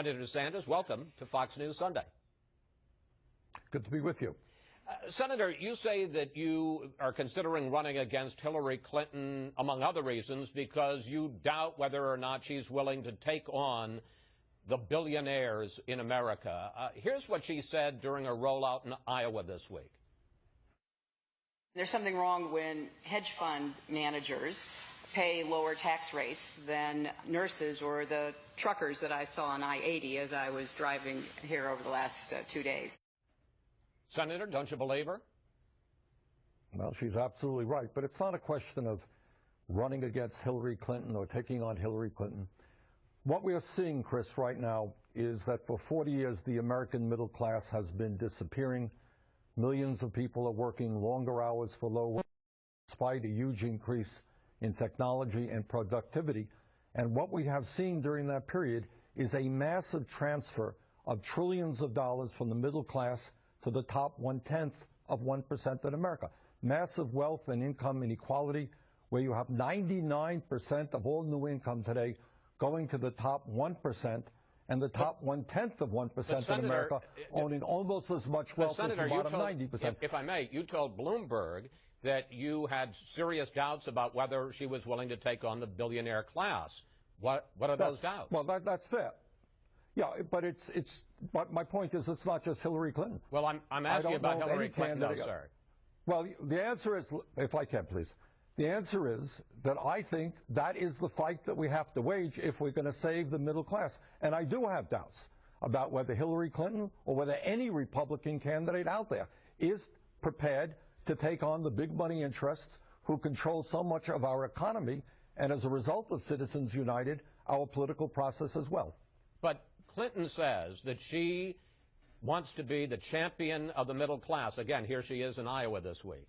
Senator Sanders, welcome to Fox News Sunday. Good to be with you. Senator, you say that you are considering running against Hillary Clinton, among other reasons, because you doubt whether or not she's willing to take on the billionaires in America. Here's what she said during a rollout in Iowa this week. There's something wrong when hedge fund managers pay lower tax rates than nurses or the truckers that I saw on I-80 as I was driving here over the last 2 days. Senator, don't you believe her? Well, she's absolutely right. But it's not a question of running against Hillary Clinton or taking on Hillary Clinton. What we are seeing, Chris, right now is that for 40 years, the American middle class has been disappearing. Millions of people are working longer hours for low wages, despite a huge increase in technology and productivity. And what we have seen during that period is a massive transfer of trillions of dollars from the middle class to the top 1/10 of 1% in America. Massive wealth and income inequality, where you have 99% of all new income today going to the top 1%, and the top 1/10 of 1% in America owning almost as much wealth as the bottom 90%. If I may, you told Bloomberg that you had serious doubts about whether she was willing to take on the billionaire class. What are those doubts? Well, that's fair. Yeah, but my point is it's not just Hillary Clinton. Well, I'm asking about Hillary Clinton, no, sir. Well, the answer is, if I can, please. The answer is that I think that is the fight that we have to wage if we're going to save the middle class. And I do have doubts about whether Hillary Clinton or whether any Republican candidate out there is prepared to take on the big money interests who control so much of our economy and, as a result of Citizens United, our political process as well. But Clinton says that she wants to be the champion of the middle class. Again, here she is in Iowa this week.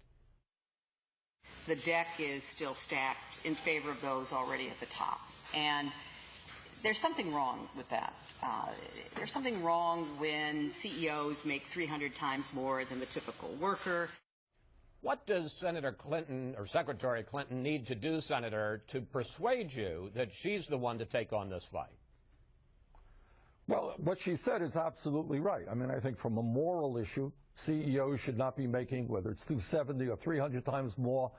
The deck is still stacked in favor of those already at the top. And there's something wrong with that. There's something wrong when CEOs make 300 times more than the typical worker. What does Senator Clinton or Secretary Clinton need to do, Senator, to persuade you that she's the one to take on this fight? Well, what she said is absolutely right. I mean, I think from a moral issue, CEOs should not be making, whether it's 270 or 300 times more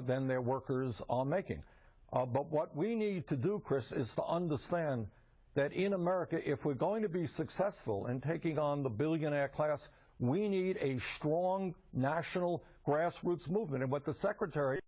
than their workers are making. But what we need to do, Chris, is to understand that in America, if we're going to be successful in taking on the billionaire class, we need a strong national grassroots movement. And what the Secretary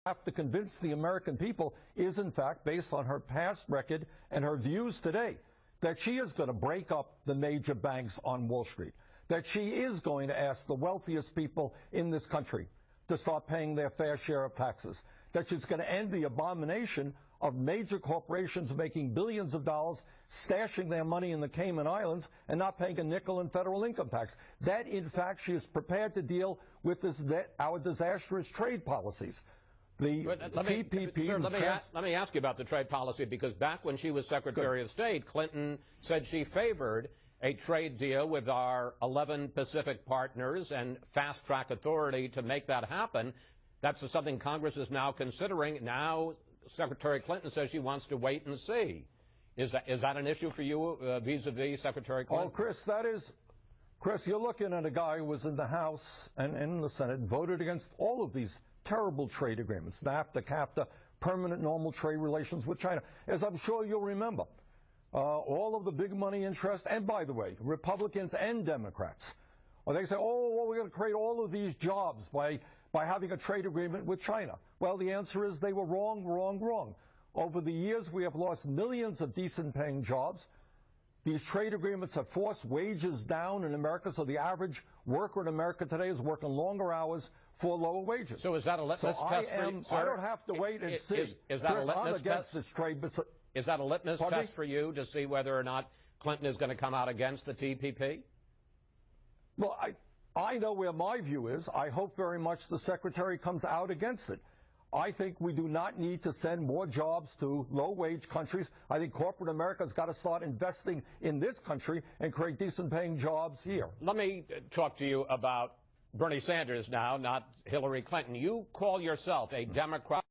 have to convince the American people is, in fact, based on her past record and her views today, that she is going to break up the major banks on Wall Street, that she is going to ask the wealthiest people in this country to start paying their fair share of taxes, that she's going to end the abomination of major corporations making billions of dollars, stashing their money in the Cayman Islands, and not paying a nickel in federal income tax. That, in fact, she is prepared to deal with our disastrous trade policies. Let me ask you about the trade policy, because back when she was Secretary of State, Clinton said she favored a trade deal with our 11 Pacific partners and fast-track authority to make that happen. That's something Congress is now considering. Now Secretary Clinton says she wants to wait and see. Is that an issue for you vis-a-vis Secretary Clinton? Oh, Chris, you're looking at a guy who was in the House and in the Senate, voted against all of these terrible trade agreements, NAFTA, CAFTA, permanent normal trade relations with China. As I'm sure you'll remember, all of the big money interests, and by the way, Republicans and Democrats, they say, oh, well, we're going to create all of these jobs by having a trade agreement with China. Well, the answer is they were wrong, wrong, wrong. Over the years, we have lost millions of decent-paying jobs. These trade agreements have forced wages down in America, so the average worker in America today is working longer hours for lower wages. So is that a litmus test for you, sir? I don't have to wait and see. Is that a litmus test? This trade, is that a litmus test for you to see whether or not Clinton is going to come out against the TPP? Well, I know where my view is. I hope very much the Secretary comes out against it. I think we do not need to send more jobs to low-wage countries. I think corporate America has got to start investing in this country and create decent-paying jobs here. Let me talk to you about Bernie Sanders now, not Hillary Clinton. You call yourself a Democrat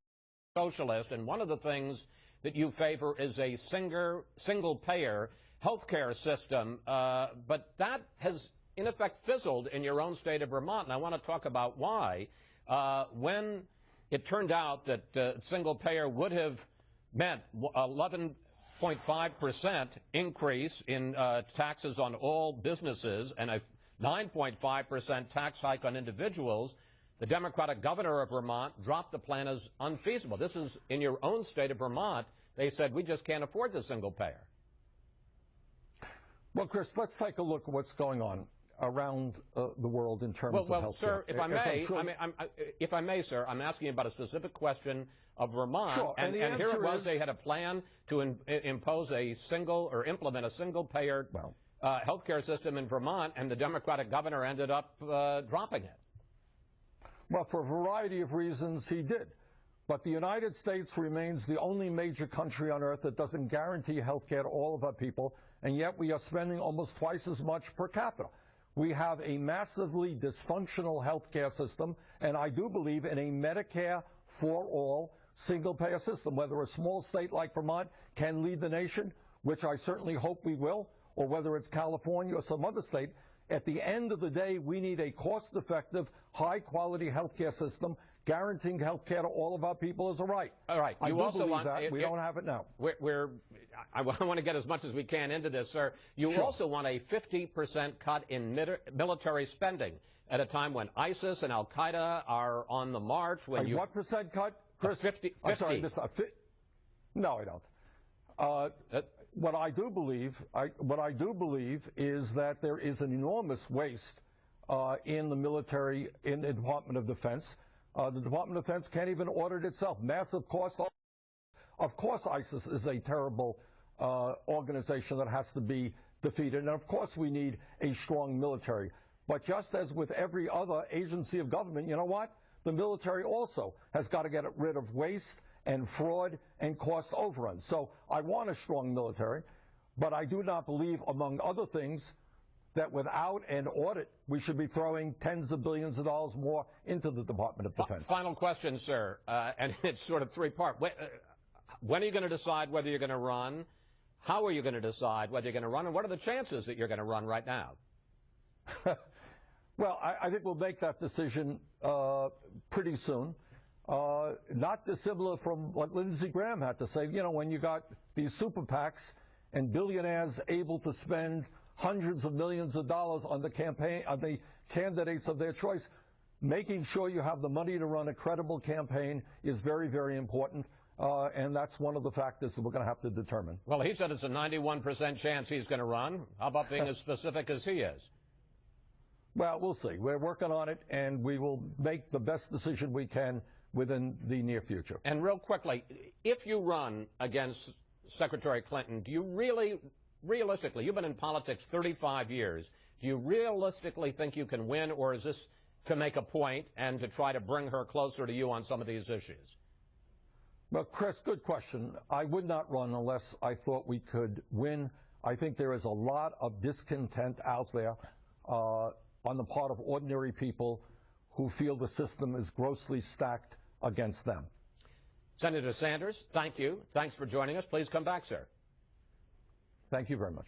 socialist, and one of the things that you favor is a single-payer healthcare system, but that has, in effect, fizzled in your own state of Vermont, and I want to talk about why. When it turned out that single payer would have meant 11.5% increase in taxes on all businesses and a 9.5% tax hike on individuals, the Democratic governor of Vermont dropped the plan as unfeasible. This is in your own state of Vermont. They said, we just can't afford the single payer. Well, Chris, let's take a look at what's going on around the world in terms of health care. Sir, if I may, if I may, sir, I'm asking about a specific question of Vermont. Sure, and here it was, they had a plan to impose a single or implement a single-payer health care system in Vermont, and the Democratic governor ended up dropping it. Well, for a variety of reasons, he did. But the United States remains the only major country on earth that doesn't guarantee health care to all of our people, and yet we are spending almost twice as much per capita. We have a massively dysfunctional health care system, and I do believe in a Medicare for all single-payer system. Whether a small state like Vermont can lead the nation, which I certainly hope we will, or whether it's California or some other state, at the end of the day, we need a cost-effective, high-quality health care system guaranteeing health care to all of our people as a right. All right. I do believe that. We don't have it now. I want to get as much as we can into this, sir. You also want a 50% cut in military spending at a time when ISIS and Al-Qaeda are on the march. What percent cut, Chris? 50. I'm sorry, no, I don't. What I do believe is that there is an enormous waste in the military, in the Department of Defense. The Department of Defense can't even audit itself. Massive cost. Of course, ISIS is a terrible organization that has to be defeated, and of course we need a strong military. But just as with every other agency of government, you know what? The military also has got to get rid of waste and fraud and cost overruns. So I want a strong military, but I do not believe, among other things, that without an audit, we should be throwing tens of billions of dollars more into the Department of Defense. Final question, sir, and it's sort of three-part. When are you going to decide whether you're going to run? How are you going to decide whether you're going to run? And what are the chances that you're going to run right now? Well, I think we'll make that decision pretty soon. Not dissimilar from what Lindsey Graham had to say. You know, when you got these super PACs and billionaires able to spend hundreds of millions of dollars on the campaign, on the candidates of their choice, making sure you have the money to run a credible campaign is very, very important. And that's one of the factors that we're going to have to determine. Well, he said it's a 91% chance he's going to run. How about being as specific as he is? Well, we'll see. We're working on it, and we will make the best decision we can within the near future. And real quickly, if you run against Secretary Clinton, do you realistically, you've been in politics 35 years, do you realistically think you can win, or is this to make a point and to try to bring her closer to you on some of these issues? Well, Chris, good question. I would not run unless I thought we could win. I think there is a lot of discontent out there on the part of ordinary people who feel the system is grossly stacked against them. Senator Sanders, thank you. Thanks for joining us. Please come back, sir. Thank you very much.